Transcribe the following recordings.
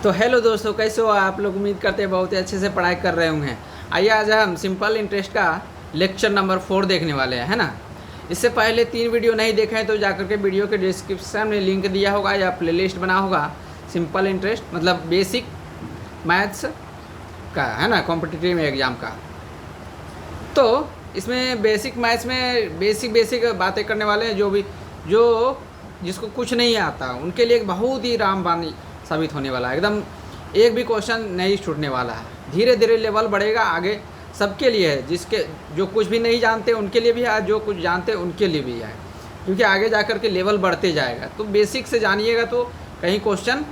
तो हेलो दोस्तों, कैसे हो आप लोग। उम्मीद करते हैं बहुत ही अच्छे से पढ़ाई कर रहे होंगे। आइए आज हम सिंपल इंटरेस्ट का लेक्चर नंबर 4 देखने वाले हैं, है ना। इससे पहले 3 वीडियो नहीं देखे हैं तो जाकर के वीडियो के डिस्क्रिप्शन में लिंक दिया होगा या प्लेलिस्ट बना होगा सिंपल इंटरेस्ट मतलब बेसिक मैथ्स का, है ना, कॉम्पिटिटिव एग्ज़ाम का। तो इसमें बेसिक मैथ्स में बेसिक बातें करने वाले हैं। जो जिसको कुछ नहीं आता उनके लिए एक बहुत ही रामबाण साबित होने वाला है। एकदम एक भी क्वेश्चन नहीं छूटने वाला है। धीरे धीरे लेवल बढ़ेगा आगे, सबके लिए है। जिसके जो कुछ भी नहीं जानते उनके लिए भी है, जो कुछ जानते उनके लिए भी है, क्योंकि आगे जाकर के लेवल बढ़ते जाएगा। तो बेसिक से जानिएगा तो कहीं क्वेश्चन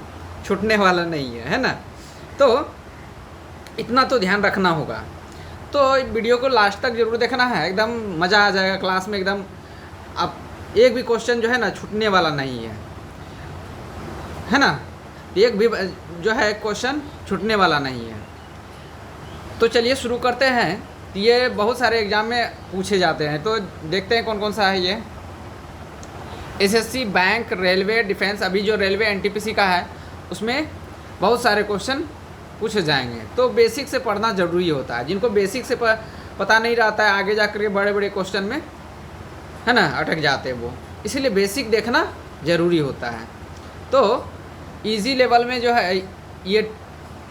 छूटने वाला नहीं है ना। तो इतना तो ध्यान रखना होगा। तो वीडियो को लास्ट तक जरूर देखना है, एकदम मज़ा आ जाएगा क्लास में। एकदम अब एक भी क्वेश्चन जो है ना छूटने वाला नहीं है ना। एक भी जो है क्वेश्चन छूटने वाला नहीं है। तो चलिए शुरू करते हैं। ये बहुत सारे एग्जाम में पूछे जाते हैं, तो देखते हैं कौन कौन सा है। ये एसएससी, बैंक, रेलवे, डिफेंस, अभी जो रेलवे एनटीपीसी का है उसमें बहुत सारे क्वेश्चन पूछे जाएंगे। तो बेसिक से पढ़ना ज़रूरी होता है। जिनको बेसिक से पता नहीं रहता है आगे जाकर के बड़े बड़े क्वेश्चन में, है ना, अटक जाते हैं वो। इसीलिए बेसिक देखना ज़रूरी होता है। तो इजी लेवल में जो है ये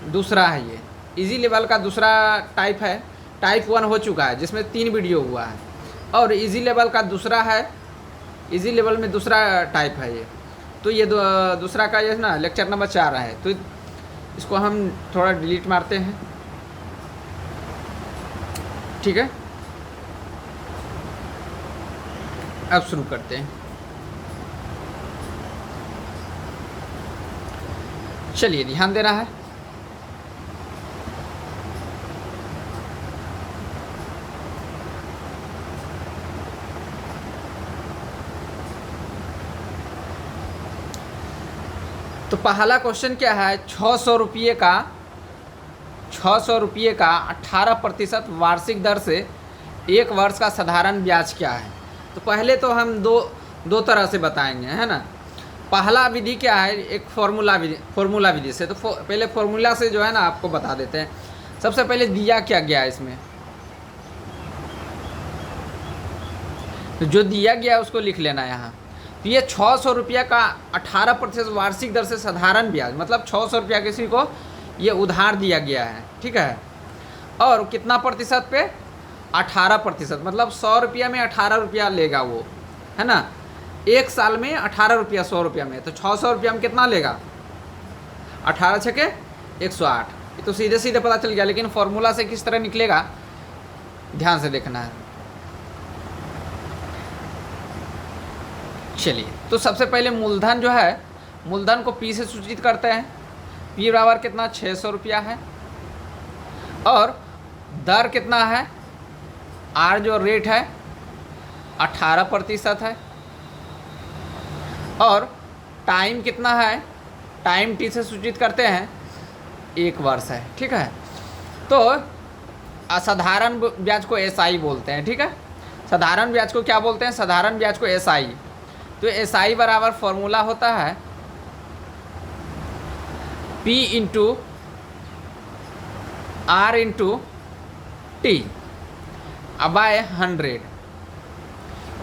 दूसरा है। ये इजी लेवल का दूसरा टाइप है। टाइप 1 हो चुका है जिसमें 3 वीडियो हुआ है, और इजी लेवल का दूसरा है। इजी लेवल में दूसरा टाइप है ये। तो ये दूसरा का ये ना लेक्चर नंबर 4 है। तो इसको हम थोड़ा डिलीट मारते हैं, ठीक है। अब शुरू करते हैं। चलिए ध्यान देना है। तो पहला क्वेश्चन क्या है, 600 रुपये का 18% वार्षिक दर से 1 वर्ष का साधारण ब्याज क्या है। तो पहले तो हम दो तरह से बताएंगे, है ना। पहला विधि क्या है, एक फॉर्मूला विधि से। तो पहले फॉर्मूला से जो है ना आपको बता देते हैं। सबसे पहले दिया क्या गया है इसमें, तो जो दिया गया है उसको लिख लेना यहाँ। तो ये 600 रुपया का 18% वार्षिक दर से साधारण ब्याज, मतलब 600 रुपया किसी को ये उधार दिया गया है, ठीक है। और कितना प्रतिशत पे, 18%, मतलब 100 रुपया में 18 रुपया लेगा वो, है ना। 1 साल में 18 रुपया 100 रुपया में, तो 600 रुपया में कितना लेगा, 18 छके 108। ये तो सीधे सीधे पता चल गया, लेकिन फॉर्मूला से किस तरह निकलेगा ध्यान से देखना है। चलिए, तो सबसे पहले मूलधन जो है, मूलधन को पी से सूचित करते हैं। पी बराबर कितना, 600 रुपया है। और दर कितना है, आर जो रेट है 18% है। और टाइम कितना है, टाइम टी से सूचित करते हैं, 1 वर्ष है, ठीक है। तो असाधारण ब्याज को एसआई बोलते हैं, ठीक है। साधारण ब्याज को क्या बोलते हैं, साधारण ब्याज को एसआई। तो एसआई बराबर फॉर्मूला होता है P into R into T by 100।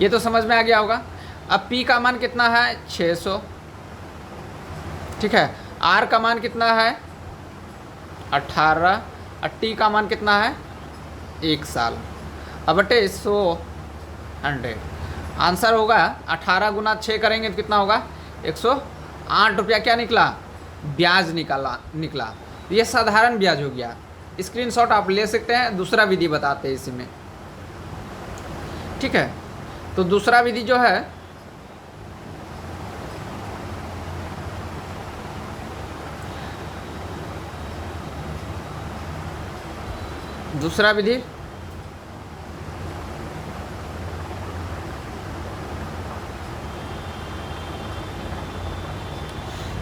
ये तो समझ में आ गया होगा। अब P का मान कितना है, 600, ठीक है। R का मान कितना है, 18, और T का मान कितना है, 1 साल। अब बटे 100 आंसर होगा 18 गुना 6 करेंगे तो कितना होगा, 108 रुपया क्या निकला, ब्याज निकला। ये साधारण ब्याज हो गया। स्क्रीनशॉट आप ले सकते हैं। दूसरा विधि बताते हैं इसी में, ठीक है। तो दूसरा विधि जो है, दूसरा विधि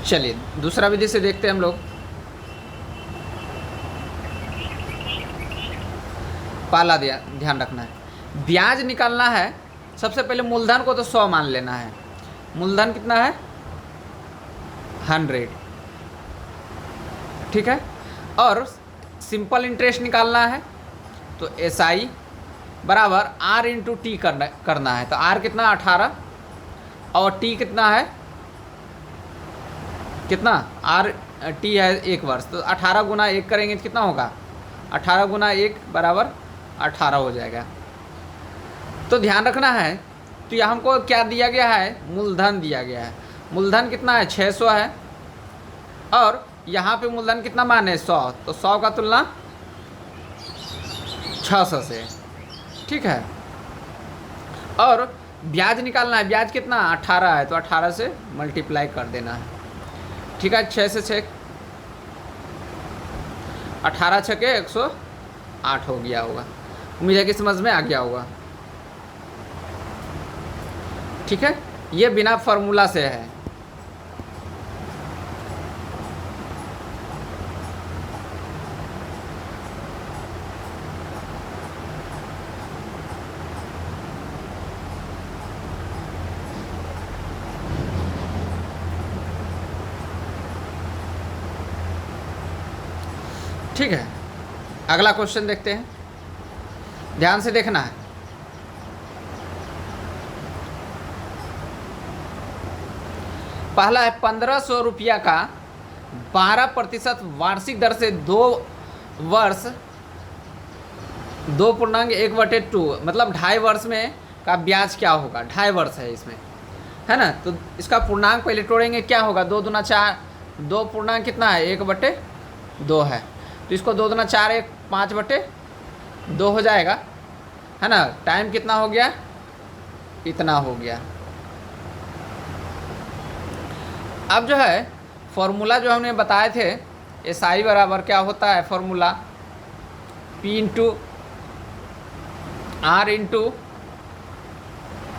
चलिए दूसरा विधि से देखते हैं हम लोग। पहला ध्यान रखना है, ब्याज निकालना है। सबसे पहले मूलधन को तो 100 मान लेना है। मूलधन कितना है, 100। ठीक है। और सिंपल इंटरेस्ट निकालना है तो SI बराबर R इंटू टी करना है। तो R कितना 18 और T कितना है, कितना T है 1 वर्ष, तो 18 गुना 1 करेंगे तो कितना होगा, 18 गुना 1 बराबर 18 हो जाएगा। तो ध्यान रखना है, तो यहाँ हमको क्या दिया गया है, मूलधन दिया गया है। मूलधन कितना है 600 है और यहाँ पे मूलधन कितना मान है 100, तो 100 का तुलना 600 से, ठीक है। और ब्याज निकालना है, ब्याज कितना 18 है तो 18 से मल्टीप्लाई कर देना है, ठीक है। 6 से 6 18 6 के 108 हो गया होगा। उम्मीद है कि समझ में आ गया होगा, ठीक है। ये बिना फार्मूला से है। ठीक है, अगला क्वेश्चन देखते हैं, ध्यान से देखना है। पहला है 1500 रुपया का 12% वार्षिक दर से 2 वर्ष 2.1/2 मतलब 2.5 वर्ष में का ब्याज क्या होगा, 2.5 वर्ष है इसमें, है ना। तो इसका पूर्णांक पहले तोड़ेंगे, क्या होगा 2 दूना 4, 2 पूर्णांक कितना है 1/2 है, तो इसको 2 दूना 4 1 5/2 हो जाएगा, है ना। टाइम कितना हो गया, इतना हो गया। अब जो है फॉर्मूला जो हमने बताए थे, SI बराबर क्या होता है formula, P into R into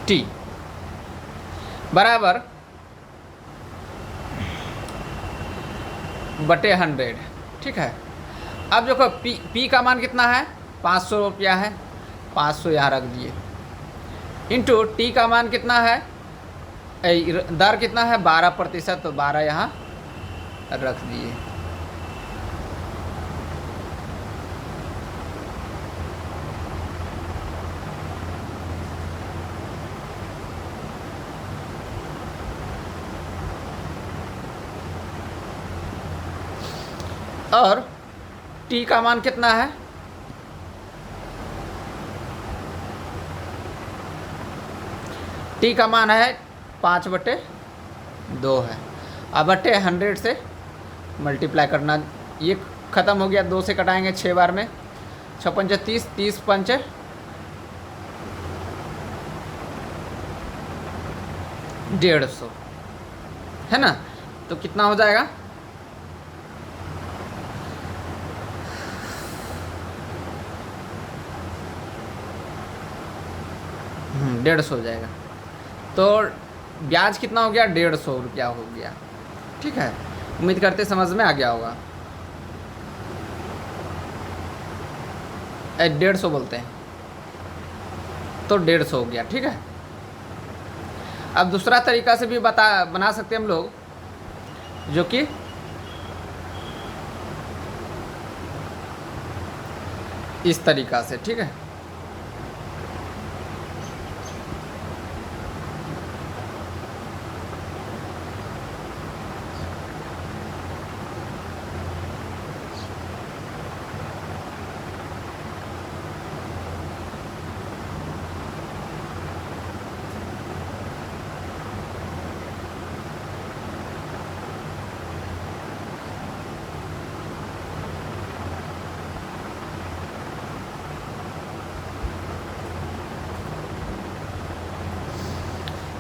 T बराबर बटे 100, ठीक है। अब देखो P का मान कितना है 500 रुपया है, 500 यहाँ रख दिए, इंटू T का मान कितना है, दर कितना है 12%, तो 12 यहाँ रख दिए। और T का मान कितना है, T का मान है 5/2 है। अब बटे 100 से मल्टीप्लाई करना, ये ख़त्म हो गया, 2 से कटाएंगे 6 बार में, 6 पंच 30, 30 पंच 150, है ना। तो कितना हो जाएगा, डेढ़ सौ हो जाएगा। तो ब्याज कितना हो गया 150 रुपया हो गया, ठीक है। उम्मीद करते समझ में आ गया होगा। 150 बोलते हैं तो 150 हो गया, ठीक है। अब दूसरा तरीका से भी बना सकते हैं हम लोग, जो कि इस तरीका से, ठीक है।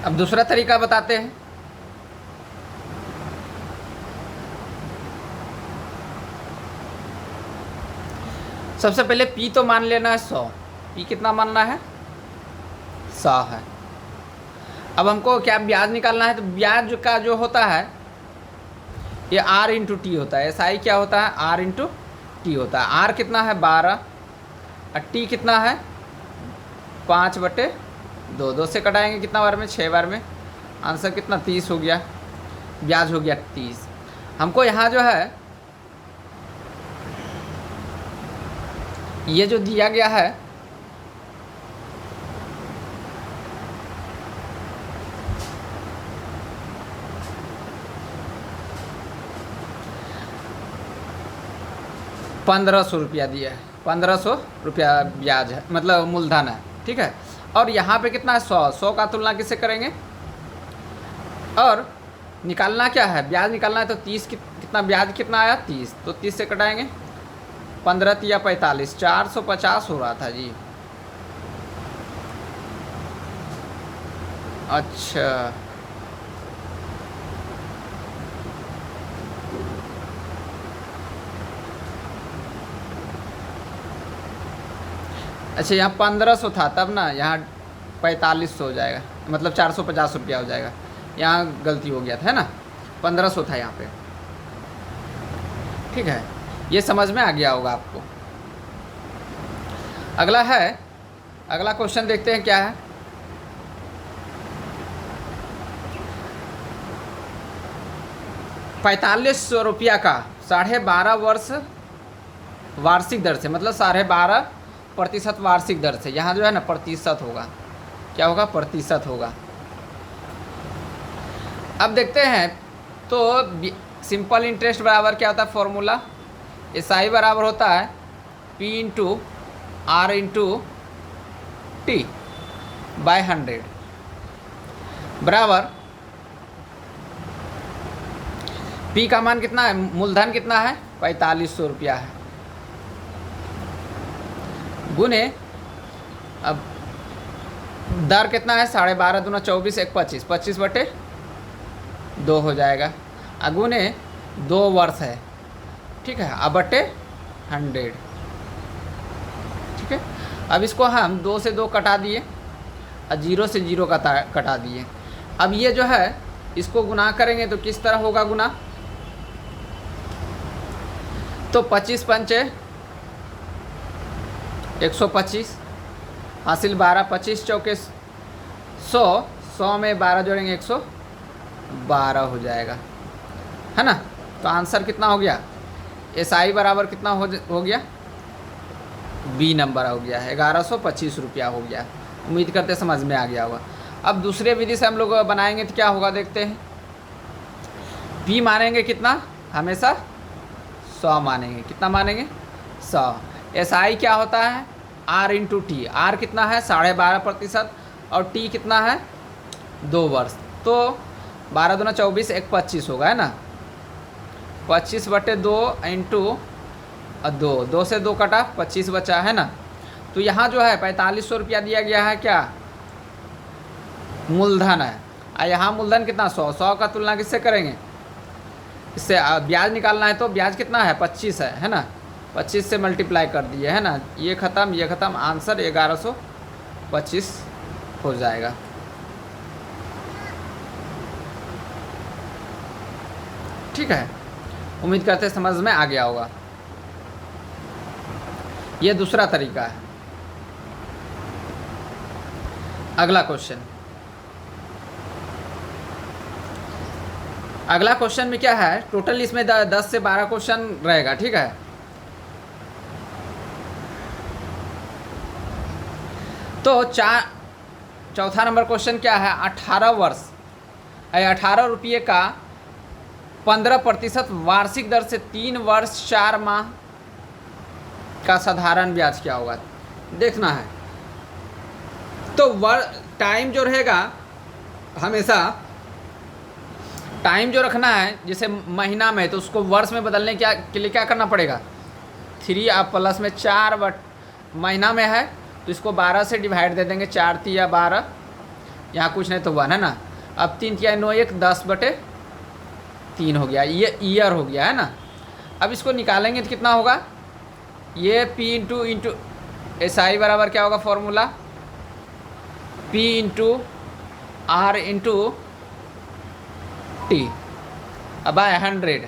अब दूसरा तरीका बताते हैं। सबसे पहले P तो मान लेना है 100, P कितना मानना है 100 है। अब हमको क्या ब्याज निकालना है, तो ब्याज का जो होता है ये R इंटू टी होता है। SI क्या होता है R इंटू टी होता है। R कितना है 12 और T कितना है 5/2, 2 से कटाएंगे कितना बार में 6 बार में, आंसर कितना 30 हो गया, ब्याज हो गया 30। हमको यहाँ जो है ये जो दिया गया है ₹1500 दिया है, ₹1500 ब्याज है, मतलब मूलधन है, ठीक है। और यहाँ पे कितना है 100 का तुलना किससे करेंगे, और निकालना क्या है, ब्याज निकालना है। तो 30 कितना ब्याज कितना आया 30, तो 30 से कटाएंगे 15 तिया 45, 450 हो रहा था जी। अच्छा अच्छा, यहाँ 1500 था तब ना, यहाँ 4500 हो जाएगा, मतलब ₹450 हो जाएगा। यहाँ गलती हो गया था, है ना, 1500 था यहाँ पे, ठीक है। ये समझ में आ गया होगा आपको। अगला है, अगला क्वेश्चन देखते हैं क्या है। ₹4500 का 12.5 वर्ष वार्षिक दर से, मतलब 12.5% वार्षिक दर से। यहाँ जो है ना प्रतिशत होगा, क्या होगा, प्रतिशत होगा। अब देखते हैं, तो सिंपल इंटरेस्ट बराबर क्या होता है फॉर्मूला, SI बराबर होता है P into R into T by 100 बराबर P का मान कितना है, मूलधन कितना है, ₹4500 है, गुने अब दर कितना है 12.5 दूना 24, 1 25, 25/2 हो जाएगा, अगुने 2 वर्ष है, ठीक है, अब बटे 100, ठीक है। अब इसको हम 2 से 2 कटा दिए और 0 से 0 कटा दिए। अब ये जो है इसको गुना करेंगे तो किस तरह होगा गुना, तो 25 पंचे 125 हासिल 12, 25 चौके 100, 100 में 12 जोड़ेंगे 112 हो जाएगा, है ना। तो आंसर कितना हो गया, SI बराबर कितना हो गया, B नंबर हो गया है, ₹1125 हो गया। उम्मीद करते समझ में आ गया होगा। अब दूसरे विधि से हम लोग बनाएंगे तो क्या होगा देखते हैं। P मानेंगे कितना, हमेशा 100 मानेंगे, कितना मानेंगे 100। SI क्या होता है R इंटू T, R कितना है 12.5% और T कितना है 2 वर्ष, तो 12 दूना 24, 1 25 होगा, है ना, 25/2 इंटू 2, 2 से 2 कटा 25 बचा, है ना। तो यहाँ जो है ₹4500 दिया गया है, क्या मूलधन है, और यहाँ मूलधन कितना 100 का तुलना किससे करेंगे, इससे ब्याज निकालना है, तो ब्याज कितना है 25 है ना, 25 से मल्टीप्लाई कर दिए, है ना, ये ख़त्म, आंसर 1125 हो जाएगा। ठीक है, उम्मीद करते समझ में आ गया होगा। ये दूसरा तरीका है। अगला क्वेश्चन, अगला क्वेश्चन में क्या है, टोटल इसमें 10 से 12 क्वेश्चन रहेगा, ठीक है। तो चौथा नंबर क्वेश्चन क्या है, 18 वर्ष 18 रुपये का 15% वार्षिक दर से 3 वर्ष 4 माह का साधारण ब्याज क्या होगा, देखना है। तो टाइम जो रहेगा, हमेशा टाइम जो रखना है, जैसे महीना में तो उसको वर्ष में बदलने के लिए क्या करना पड़ेगा, 3 आप प्लस में 4 महीना में है तो इसको 12 से डिवाइड दे देंगे, 4 तिया 12, यहाँ कुछ नहीं तो 1, है ना। अब 3 तिया 9 1 10/3 हो गया, ये ईयर हो गया, है ना। अब इसको निकालेंगे तो कितना होगा, ये P इंटू SI बराबर क्या होगा formula, P into R into T अब आए 100।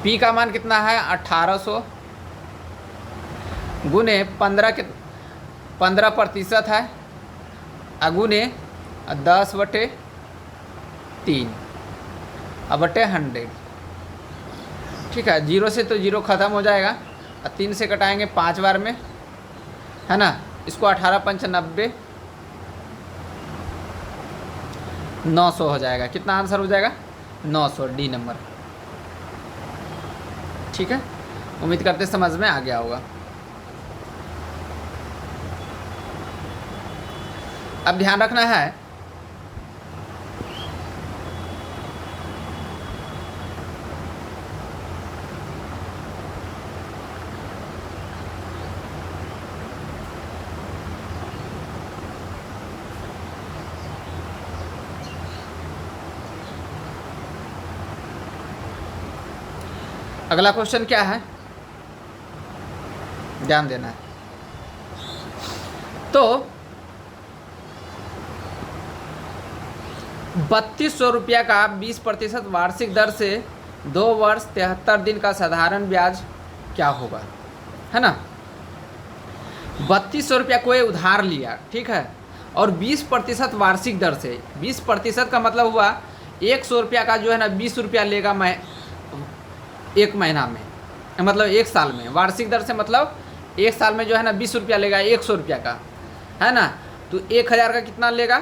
P का मान कितना है 1800 गुने 15% है, अगुने 10/3 अब बटे 100, ठीक है। 0 से तो 0 ख़त्म हो जाएगा, और 3 से कटाएंगे 5 बार में, है ना। इसको 18 पंच 90, 900 हो जाएगा। कितना आंसर हो जाएगा? 900, डी नंबर। ठीक है, उम्मीद करते समझ में आ गया होगा। अब ध्यान रखना है अगला क्वेश्चन क्या है, ध्यान देना है। तो 3200 रुपया का 20% वार्षिक दर से 2 वर्ष 73 दिन का साधारण ब्याज क्या होगा, है ना। 3200 रुपया कोई उधार लिया, ठीक है, और 20% वार्षिक दर से, 20% का मतलब हुआ 100 रुपया का जो है ना 20 रुपया लेगा मैं 1 महीना में, मतलब 1 साल में। वार्षिक दर से मतलब 1 साल में जो है ना 20 रुपया लेगा 100 रुपया का, है ना। तो 1000 का कितना लेगा?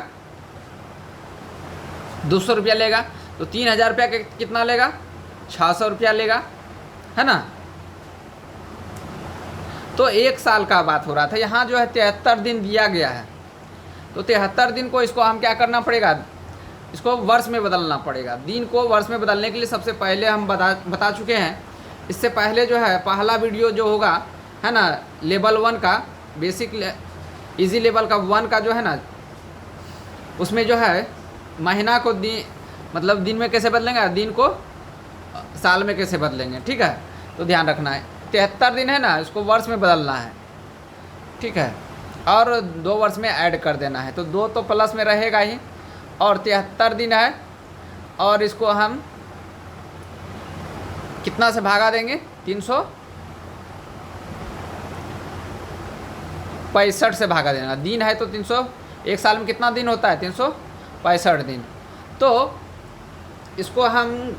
200 रुपया लेगा। तो 3000 रुपया का कितना लेगा? 600 रुपया लेगा, है ना। तो 1 साल का बात हो रहा था, यहाँ जो है 73 दिन दिया गया है। तो 73 दिन को इसको हम क्या करना पड़ेगा, इसको वर्ष में बदलना पड़ेगा। दिन को वर्ष में बदलने के लिए सबसे पहले हम बता चुके हैं। इससे पहले जो है पहला वीडियो जो होगा, है ना, लेवल 1 का, बेसिक इजी लेवल का 1 का जो है ना, उसमें जो है महीना को मतलब दिन में कैसे बदलेंगे, दिन को साल में कैसे बदलेंगे, ठीक है। तो ध्यान रखना है 73 दिन है ना, इसको वर्ष में बदलना है, ठीक है, और 2 वर्ष में ऐड कर देना है। तो 2 तो प्लस में रहेगा ही, और 73 दिन है, और इसको हम कितना से भागा देंगे? 365 से भागा देना। दिन है तो 300, 1 साल में कितना दिन होता है? 365 दिन। तो इसको हम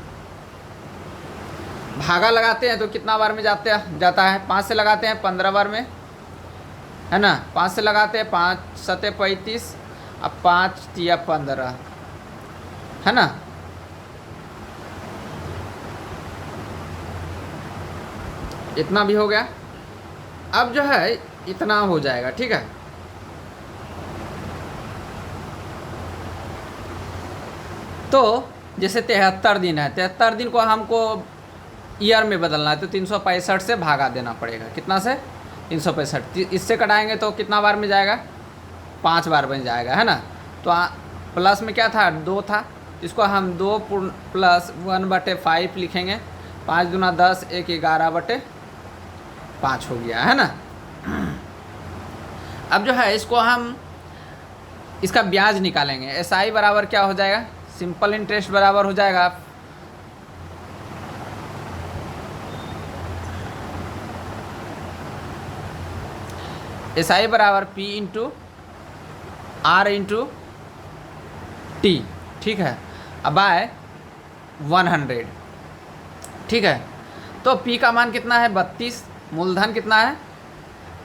भागा लगाते हैं तो कितना बार में जाता है? 5 से लगाते हैं 15 बार में, है ना। 5 से लगाते हैं, 5 7 35, अब 5 3 15, है ना। इतना भी हो गया। अब जो है इतना हो जाएगा, ठीक है। तो जैसे 73 दिन है, 73 दिन को हमको ईयर में बदलना है, तो 365 से भागा देना पड़ेगा। कितना से? 365। इससे कटाएंगे तो कितना बार में जाएगा? 5 बार में जाएगा, है ना। तो प्लस में क्या था? 2 था, इसको हम 2 + 1/5 लिखेंगे। 5 दूना 10, 1 11/5 हो गया, है ना। अब जो है इसको हम इसका ब्याज निकालेंगे। SI बराबर क्या हो जाएगा? सिंपल इंटरेस्ट बराबर हो जाएगा SI बराबर P × R × T, ठीक है, अब बाय 100, ठीक है। तो P का मान कितना है? 32, मूलधन कितना है?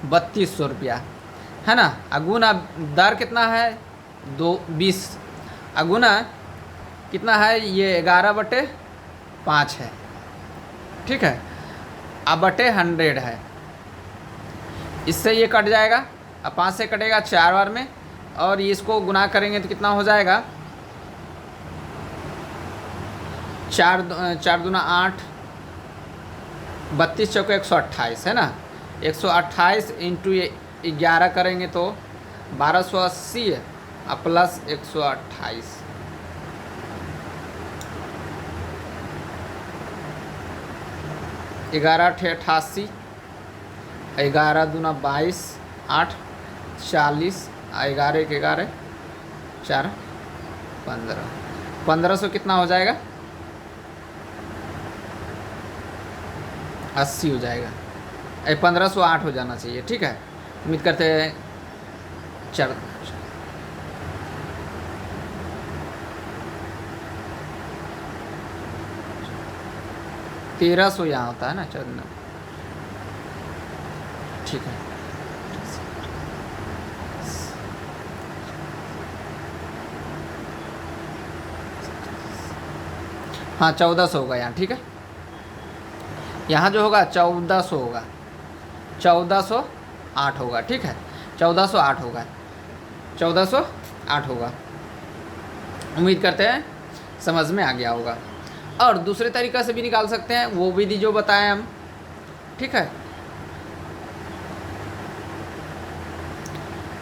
3200 रुपया, है ना। अगुना दर कितना है? 20। अगुना कितना है? ये 11/5 है, ठीक है, अब बटे 100 है। इससे ये कट जाएगा, अब 5 से कटेगा 4 बार में, और ये इसको गुना करेंगे तो कितना हो जाएगा? 4 दूना 8, 32 चौके 128, है ना। 128 × 11 करेंगे तो 1280 है, अब प्लस 128, 11 × 88, 11 दूना 22, 8 40, 11 1 11 4 15, 1500 कितना हो जाएगा? 80 हो जाएगा। 1508 हो जाना चाहिए, ठीक है। उम्मीद करते हैं 1300 यहाँ होता है ना, 14 ठीक है। हाँ 1400 होगा यहाँ, ठीक है। यहाँ जो होगा 1400 होगा, 1408 होगा, ठीक है। 1408 होगा, 1408 होगा। उम्मीद करते हैं समझ में आ गया होगा। और दूसरे तरीक़ा से भी निकाल सकते हैं, वो विधि जो बताएं हम, ठीक है।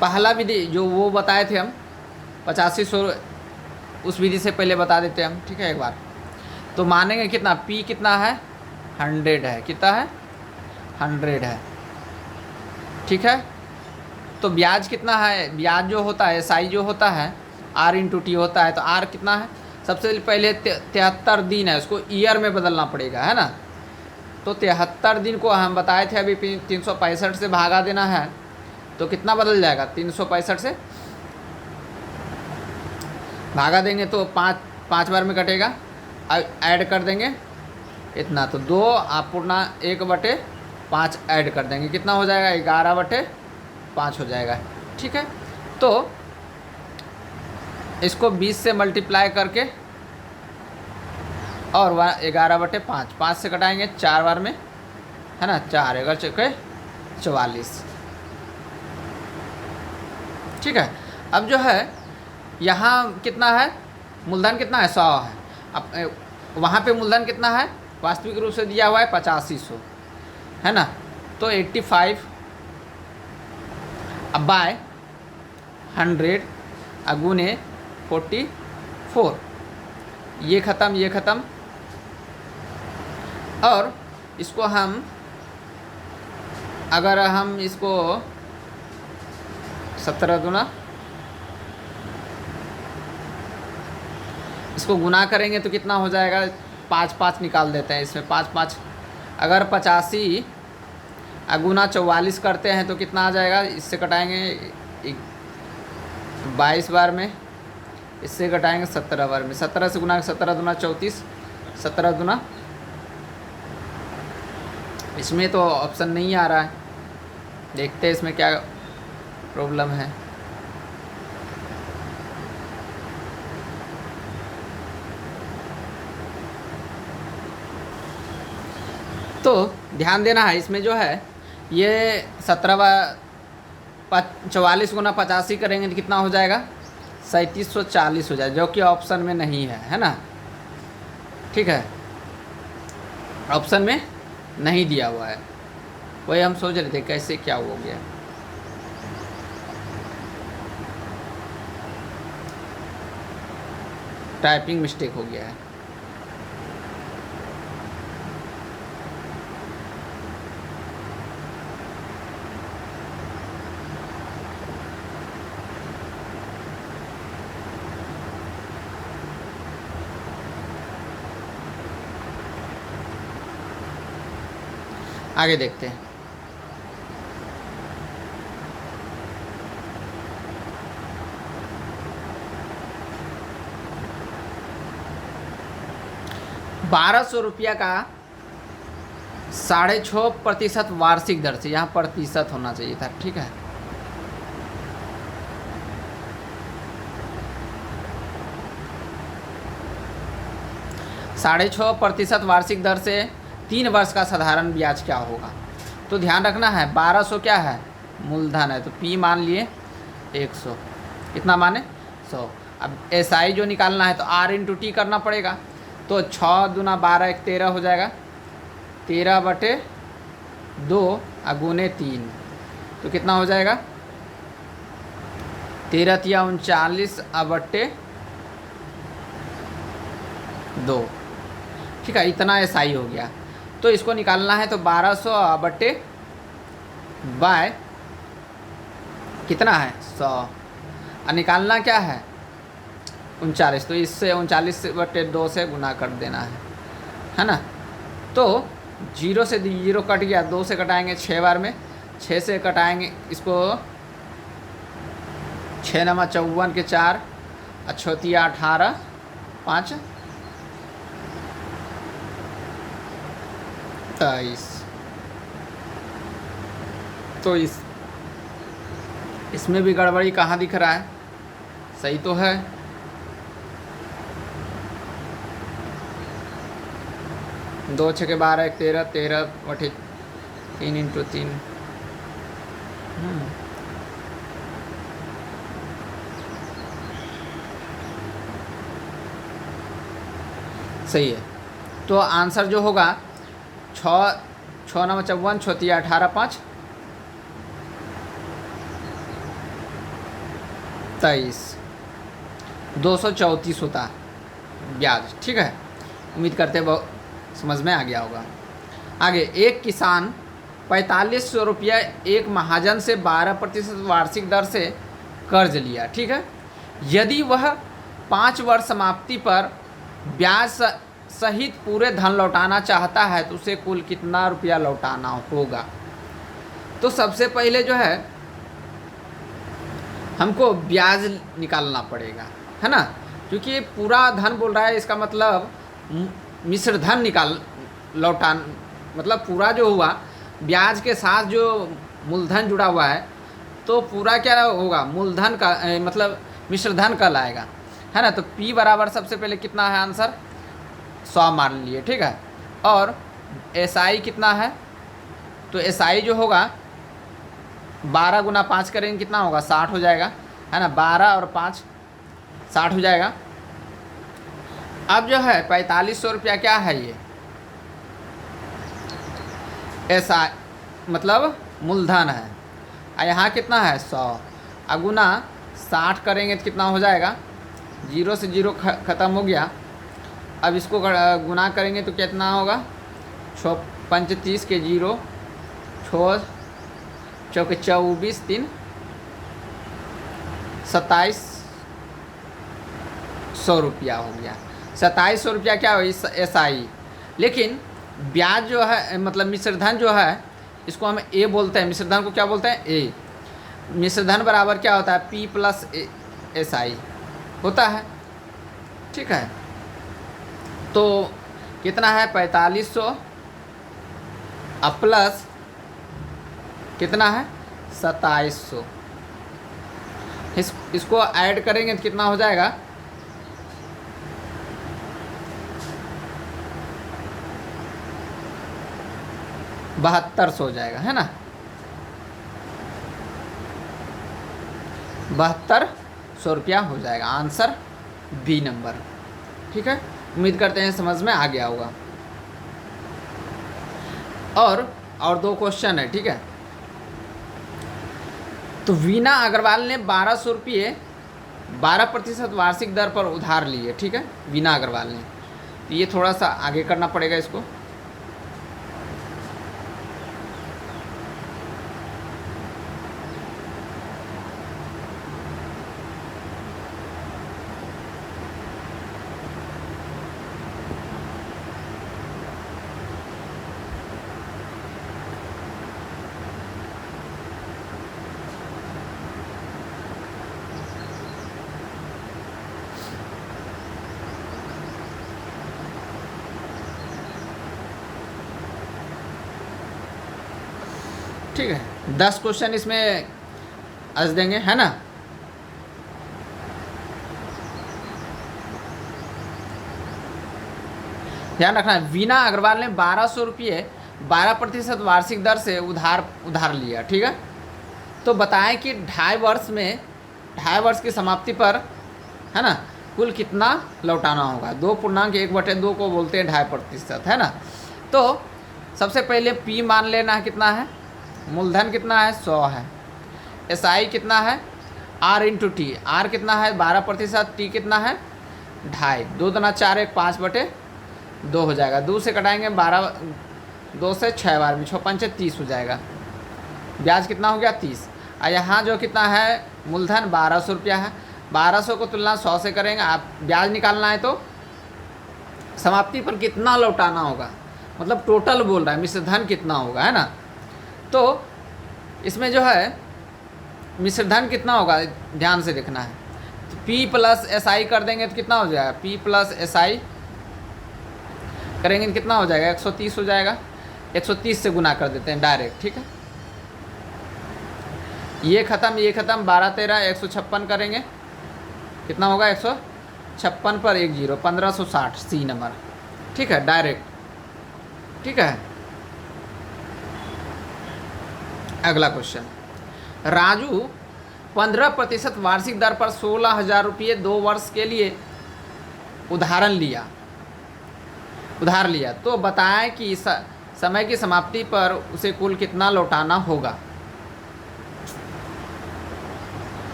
पहला विधि जो वो बताए थे हम 8500, उस विधि से पहले बता देते हैं हम, ठीक है। एक बार तो मानेंगे कितना, P कितना है 100 है, कितना है 100 है, ठीक है। तो ब्याज कितना है, ब्याज जो होता है SI जो होता है R इंटू T होता है, तो R कितना है, सबसे पहले 73 दिन है, उसको ईयर में बदलना पड़ेगा, है ना। तो 73 दिन को हम बताए थे अभी 365 से भागा देना है, तो कितना बदल जाएगा, 365 से भागा देंगे तो 5 बार में कटेगा, ऐड कर देंगे इतना, तो 2 अपूर्णा 1/5 ऐड कर देंगे, कितना हो जाएगा 11/5 हो जाएगा, ठीक है। तो इसको 20 से मल्टीप्लाई करके और 11/5, 5 से कटाएंगे 4 बार में, है ना, 4 अगर चुके 44, ठीक है। अब जो है यहाँ कितना है, मूलधन कितना है 100 है। अब वहाँ पे मूलधन कितना है, वास्तविक रूप से दिया हुआ है 8500, है ना। तो 85 अब बाय 100 गुने 44, ये ख़त्म, ये ख़त्म। और इसको हम अगर हम इसको 17 गुना इसको गुना करेंगे तो कितना हो जाएगा, 5 निकाल देते हैं इसमें, 5 अगर 85 गुना 44 करते हैं तो कितना आ जाएगा, इससे कटाएंगे 22 बार में, इससे घटाएंगे 17 बार में, 17 से गुना 17 दूना 34, 17 दूना, इसमें तो ऑप्शन नहीं आ रहा है, देखते हैं इसमें क्या प्रॉब्लम है। तो ध्यान देना है, इसमें जो है ये 44 गुना 85 करेंगे तो कितना हो जाएगा, 3740 हो जाएगा, जो कि ऑप्शन में नहीं है ना, ठीक है, ऑप्शन में नहीं दिया हुआ है। वही हम सोच रहे थे कैसे क्या हो गया। टाइपिंग मिस्टेक हो गया है। आगे देखते हैं। ₹1200 का 6.5% वार्षिक दर से, यहाँ प्रतिशत होना चाहिए था, ठीक है। साढ़े 6% वार्षिक दर से 3 वर्ष का साधारण ब्याज क्या होगा। तो ध्यान रखना है 1200 क्या है, मूलधन है, तो P मान लिए 100, कितना माने 100। अब SI जो निकालना है तो R इंटू T करना पड़ेगा, तो 6 दूना 12 1 13 हो जाएगा, 13/2 गुने 3, तो कितना हो जाएगा 13 तिया 39/2, ठीक है, इतना SI हो गया। तो इसको निकालना है तो 1200 बट्टे बाय कितना है 100, और निकालना क्या है 39, तो इससे 39/2 से गुना कर देना है ना। तो 0 से 0 कट गया, 2 से कटाएंगे 6 बार में, 6 से कटाएंगे इसको 6 नमा 54 के 4, 18 5 23, तो इसमें भी गड़बड़ी कहाँ दिख रहा है? सही तो है। दो छके 12 एक 13, 13 बटे 3 इंटू 3। सही है। तो आंसर जो होगा 6 9 54, 6 3 18 5 23, 234 होता है ब्याज। ठीक है, उम्मीद करते हैं बहुत समझ में आ गया होगा। आगे, एक किसान 4500 रुपया एक महाजन से 12% वार्षिक दर से कर्ज लिया। ठीक है, यदि वह 5 वर्ष समाप्ति पर ब्याज सहित पूरे धन लौटाना चाहता है तो उसे कुल कितना रुपया लौटाना होगा? तो सबसे पहले जो है हमको ब्याज निकालना पड़ेगा, है ना, क्योंकि पूरा धन बोल रहा है, इसका मतलब मिश्र धन लौटान मतलब पूरा जो हुआ ब्याज के साथ जो मूलधन जुड़ा हुआ है, तो पूरा क्या होगा? मूलधन का मतलब मिश्र धन कहलाएगा, है ना। तो P बराबर सबसे पहले कितना है आंसर? 100 मान लिए। ठीक है, और SI कितना है? तो SI जो होगा 12 गुना 5 करेंगे कितना होगा? 60 हो जाएगा, है ना। 12 और 5 60 हो जाएगा। अब जो है 4500 रुपया क्या है? ये SI मतलब मूलधन है, और यहाँ कितना है? 100। गुना 60 करेंगे तो कितना हो जाएगा? 0 से 0 ख़त्म हो गया। अब इसको गुना करेंगे तो कितना होगा? 6 5 30 के 0, 6 चौके 24, 3 2700 रुपया हो गया। 2700 रुपया क्या हो? SI। लेकिन ब्याज जो है मतलब मिश्रधन जो है इसको हम A बोलते हैं। मिश्रधन को क्या बोलते हैं? A। मिश्रधन बराबर क्या होता है? P प्लस SI होता है। ठीक है, तो कितना है? 4500 अब प्लस कितना है? 2700। इसको ऐड करेंगे तो कितना हो जाएगा? 7200 हो जाएगा, है ना। 7200 रुपया हो जाएगा। Answer B number. ठीक है, उम्मीद करते हैं समझ में आ गया होगा। और 2 क्वेश्चन है। ठीक है, तो वीना अग्रवाल ने 1200 रुपये 12% वार्षिक दर पर उधार लिए। ठीक है, वीना अग्रवाल ने। तो ये थोड़ा सा आगे करना पड़ेगा इसको। ठीक है, 10 क्वेश्चन इसमें आज देंगे, है ना। ध्यान रखना, वीना अग्रवाल ने 1200 रुपये 12% वार्षिक दर से उधार लिया। ठीक है, तो बताएं कि 2.5 वर्ष की समाप्ति पर, है ना, कुल कितना लौटाना होगा। 2.1/2 को बोलते हैं 2.5%, है ना। तो सबसे पहले P मान लेना है, कितना है? मूलधन कितना है? 100 है। SI कितना है? R into T। R कितना है? 12%। T कितना है? 2.5। 2 दूना 4 1 5/2 हो जाएगा। 2 से कटाएंगे 12, 2 से 6 बार में 6 5 30 हो जाएगा। ब्याज कितना हो गया? 30। और यहाँ जो कितना है? मूलधन 1200 रुपया है। 1200 को तुलना 100 से करेंगे। आप ब्याज निकालना है तो समाप्ति पर कितना लौटाना होगा, मतलब टोटल बोल रहा है मिश्रधन कितना होगा, है ना। तो इसमें जो है मिश्रधन कितना होगा ध्यान से देखना है। तो P प्लस SI कर देंगे तो कितना हो जाएगा? P प्लस SI करेंगे तो कितना हो जाएगा? 130 हो जाएगा। 130 से गुना कर देते हैं डायरेक्ट। ठीक है, ये ख़त्म 12 13 156 करेंगे, कितना होगा 156 पर 1 0 1560 सी नंबर। ठीक है, डायरेक्ट। ठीक है, अगला क्वेश्चन। राजू 15% वार्षिक दर पर 16,000 रुपये 2 वर्ष के लिए उधार लिया, तो बताएं कि समय की समाप्ति पर उसे कुल कितना लौटाना होगा।